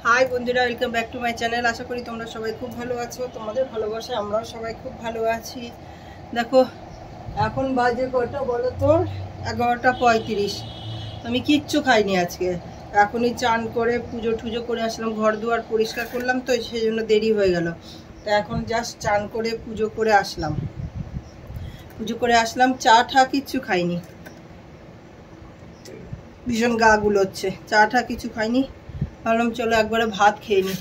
High বন্ধুরা, welcome back to my channel. আশা করি তোমরা সবাই খুব ভালো আছো। তোমাদের ভালোবাসায় আমরাও সবাই খুব ভালো আছি। দেখো এখন বাজে কটা বলো তো, 11:35। আমি কিচ্ছু খাইনি আজকে। এখনই চান করে পুজো টুজো করে আসলাম, ঘর দুয়ার পরিষ্কার করলাম, তো সেই জন্য দেরি হয়ে গেল। তো এখন জাস্ট চান করে পুজো করে আসলাম, চা ঠা কিচ্ছু খাইনি। ভীষণ গা গুলোচ্ছে, চা ঠা কিছু খাইনি। ভাবলাম চলো একবারে ভাত খেয়ে নিই।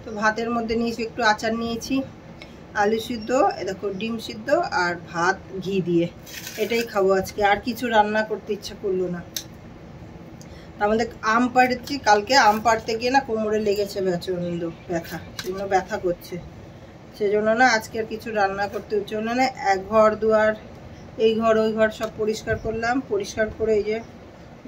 তো ভাতের মধ্যে নিয়েছি একটু আচার, নিয়েছি আলু সিদ্ধ, দেখো ডিম সিদ্ধ আর ভাত ঘি দিয়ে। এটাই খাবো আজকে, আর কিছু রান্না করতে ইচ্ছা করলো না। আমাদের আম পাড়ছি, কালকে আম পাড়তে গিয়ে না কোমরে লেগেছে প্রচণ্ড ব্যথা, সেজন্য ব্যথা করছে। সেজন্য না আজকে আর কিছু রান্না করতে হচ্ছে না। এক ঘর দুয়ার, এই ঘর ওই ঘর সব পরিষ্কার করলাম। পরিষ্কার করে এই যে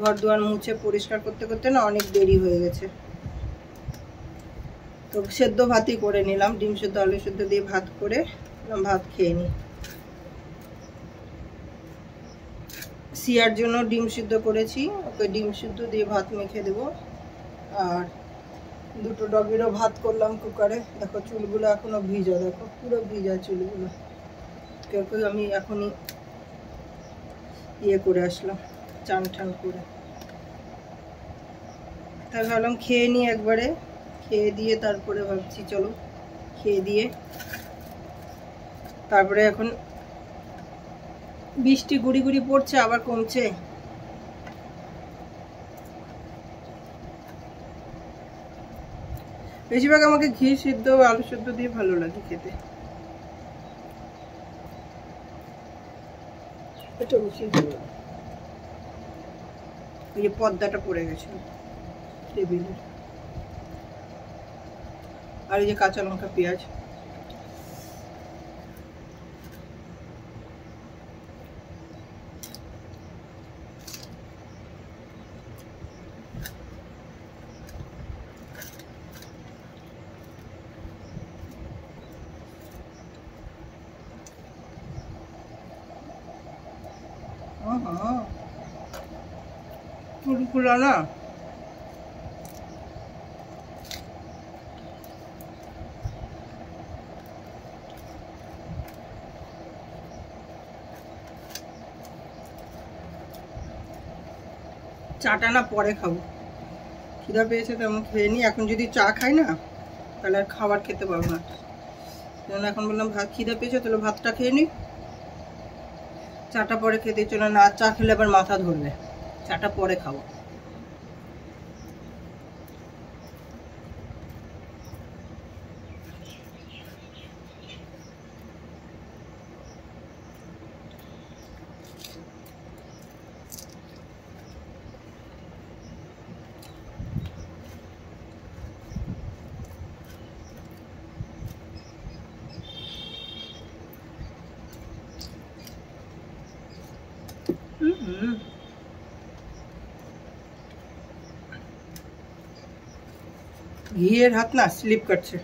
ঘর দুয়ার মুছে পরিষ্কার করতে করতে না অনেক দেরি হয়ে গেছে। তো সেদ্ধ ভাতই করে নিলাম, ডিম সেদ্ধ আলু সেদ্ধ দিয়ে ভাত করে ভাত খেয়ে নিই। সিয়ার জন্য ডিম সিদ্ধ করেছি, ওকে ডিম সিদ্ধ দিয়ে ভাত মেখে দেবো। আর দুটো ডগিরও ভাত করলাম কুকারে। দেখো চুলগুলো এখনো ভিজা, দেখো পুরো ভিজা চুলগুলো। কেউ আমি এখনই ইয়ে করে আসলাম, চান টান করে। তাই ভাবলাম খেয়ে নিই একবারে, খেয়ে দিয়ে তারপরে ভাবছি চলো খেয়ে দিয়ে তারপরে। এখন বৃষ্টি গুড়ি গুড়ি পড়ছে, আবার কমছে। বেশিরভাগ আমাকে ঘি সিদ্ধ আলু সিদ্ধ দিয়ে ভালো লাগে খেতে। এটা বেশি ভালো লাগে। এই যে পর্দাটা পড়ে গেছে টেবিলে, আর এই যে কাঁচা লঙ্কা পেঁয়াজ। কুলকুলা না, চাটা না পরে খাবো, খিদা পেয়েছে তেমন খেয়ে নিই। এখন যদি চা খাই না তাহলে আর খাবার খেতে পারবো না। এখন বললাম ভাত খিদা পেয়েছে, তাহলে ভাতটা খেয়ে নিই, চাটা পরে খেতে চলে না। চা খেলে আবার মাথা ধরবে, চাটা পরে খাবো। ঘিয়ের হাত না স্লিপ কাটছে।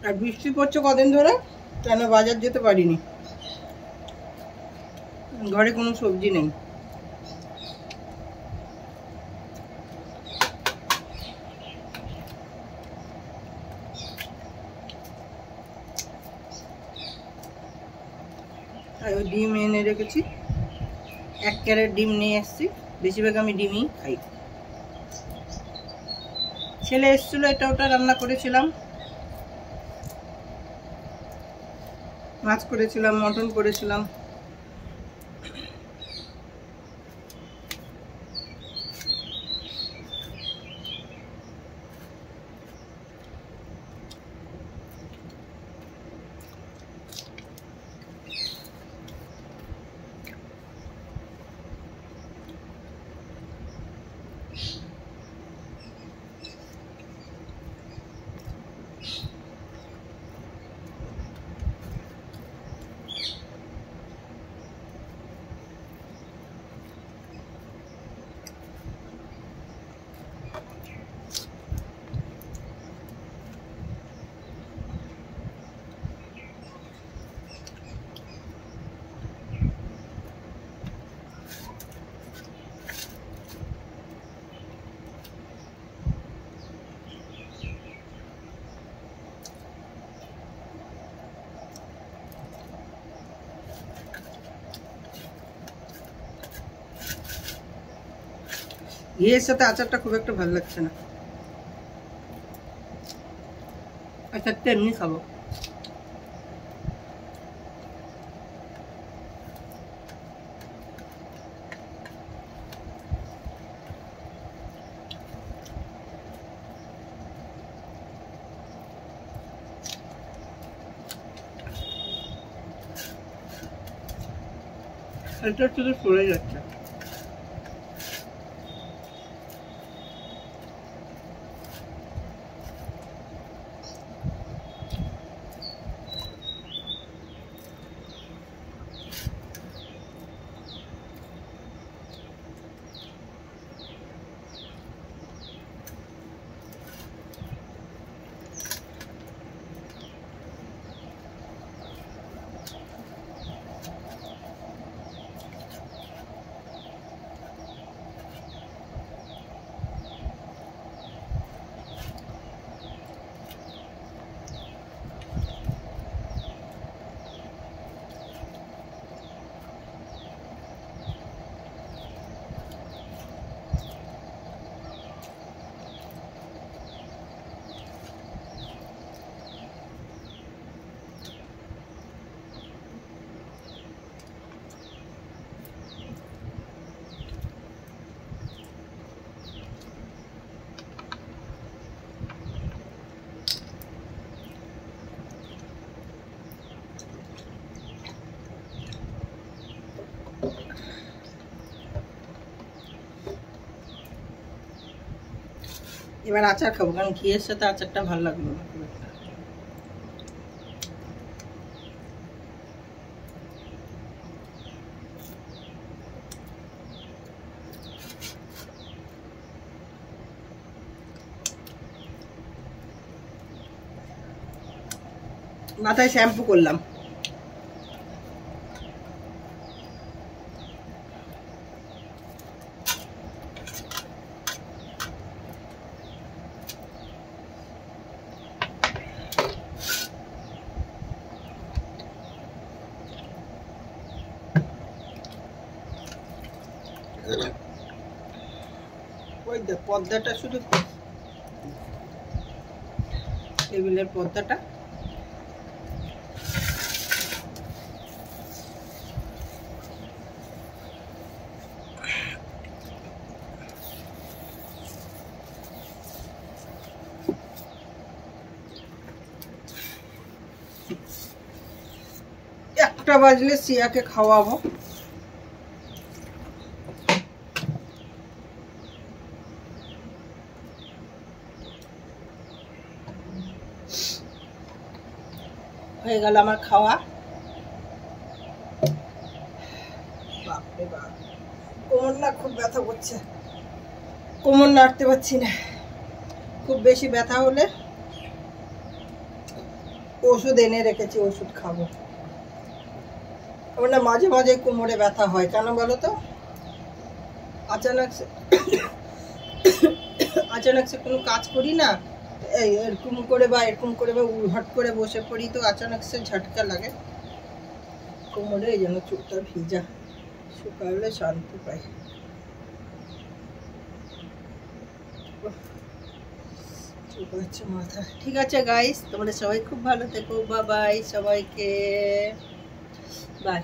আর বৃষ্টি পড়ছে কদিন ধরে, কেন বাজার যেতে পারিনি, ঘরে কোনো সবজি নেই। আর ওই ডিম এনে রেখেছি, 1 ক্যারেট ডিম নিয়ে এসেছি, বেশিরভাগ আমি ডিমই খাই। ছেলে এসেছিলো, এটা ওটা রান্না করেছিলাম, মাছ করেছিলাম, মটন করেছিলাম। ঘিয়ের সাথে আচারটা খুব একটা ভালো লাগছে না, আচারটা এমনি খাবো। এটা শুধু সরে যাচ্ছে। এবার আচার খাবো, কারণ ঘিয়ের সাথে আচারটা ভালো লাগলো না খুব একটা। মাথায় শ্যাম্পু করলাম। ওই দেখ পর্দাটা, শুধু টেবিলের পর্দাটা একটা বাজলে সিয়াকে খাওয়াবো। হয়ে গেল আমার খাওয়া। বাপরে বাপ, কোমর না খুব ব্যথা করছে, কোমর নাড়তে পারছি না। খুব বেশি ব্যথা হলে ওষুধ এনে রেখেছি, ওষুধ খাবো। আমার না মাঝে মাঝে কোমরে ব্যথা হয়, কেন বলো তো? আচানক সে কোনো কাজ করি না, এই এরকম করে বা এরকম করে বা হট করে বসে পড়ি, তো আচানক সে ঝটকা লাগে কোমরে, এই জন্য চুলটা ভিজা, শুকালে শান্তি পাই। মাথা ঠিক আছে গাইস, তোমরা সবাই খুব ভালো থেকো, বাই বাই সবাইকে, বাই।